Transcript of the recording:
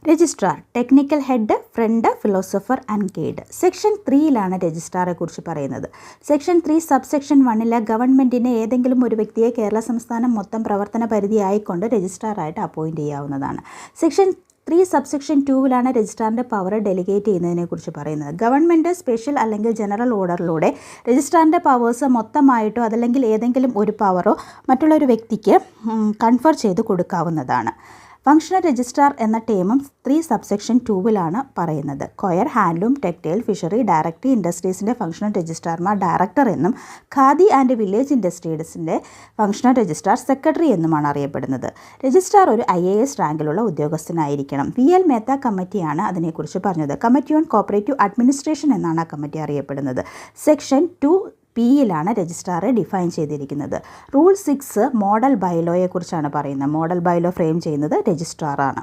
Registrar technical head, friend, philosopher and guide. Section 3ലാണ് രജിസ്ട്രാറെ കുറിച്ച് പറയുന്നത്. സെക്ഷൻ 3 സബ്സെക്ഷൻ 1 ഗവൺമെൻറ്റിന് ഏതെങ്കിലും ഒരു വ്യക്തിയെ കേരള സംസ്ഥാനം മൊത്തം പ്രവർത്തന പരിധി ആയിക്കൊണ്ട് രജിസ്ട്രാറായിട്ട് അപ്പോയിൻറ്റ് ചെയ്യാവുന്നതാണ്. സെക്ഷൻ 3 സബ്സെക്ഷൻ 2ലാണ് രജിസ്ട്രാറിൻ്റെ പവർ ഡെലിഗേറ്റ് ചെയ്യുന്നതിനെക്കുറിച്ച് പറയുന്നത്. ഗവൺമെൻറ് സ്പെഷ്യൽ അല്ലെങ്കിൽ ജനറൽ ഓർഡറിലൂടെ രജിസ്ട്രാറിൻ്റെ പവേഴ്സ് മൊത്തമായിട്ടോ അതല്ലെങ്കിൽ ഏതെങ്കിലും ഒരു പവറോ മറ്റുള്ളൊരു വ്യക്തിക്ക് കൺഫർ ചെയ്ത് കൊടുക്കാവുന്നതാണ്. ഫങ്ഷണൽ രജിസ്ട്രാർ എന്ന ടേമും 3 സബ്സെക്ഷൻ 2ലാണ് പറയുന്നത്. Coir, handloom, textile, fishery, directory ഇൻഡസ്ട്രീസിൻ്റെ ഫങ്ഷണൽ രജിസ്ട്രാർമാർ ഡയറക്ടർ എന്നും ഖാദി ആൻഡ് വില്ലേജ് ഇൻഡസ്ട്രീസിൻ്റെ ഫങ്ഷണൽ രജിസ്ട്രാർ സെക്രട്ടറി എന്നുമാണ് അറിയപ്പെടുന്നത്. രജിസ്ട്രാർ ഒരു IAS റാങ്കിലുള്ള ഉദ്യോഗസ്ഥനായിരിക്കണം. VL മേത്ത കമ്മിറ്റിയാണ് അതിനെക്കുറിച്ച് പറഞ്ഞത്. കമ്മിറ്റി ഓൺ കോപ്പറേറ്റീവ് അഡ്മിനിസ്ട്രേഷൻ എന്നാണ് ആ കമ്മിറ്റി അറിയപ്പെടുന്നത്. സെക്ഷൻ 2Pയിലാണ് രജിസ്ട്രാറെ ഡിഫൈൻ ചെയ്തിരിക്കുന്നത്. റൂൾ 6 മോഡൽ ബൈലോയെക്കുറിച്ചാണ് പറയുന്നത്. മോഡൽ ബൈലോ ഫ്രെയിം ചെയ്യുന്നത് രജിസ്ട്രാറാണ്.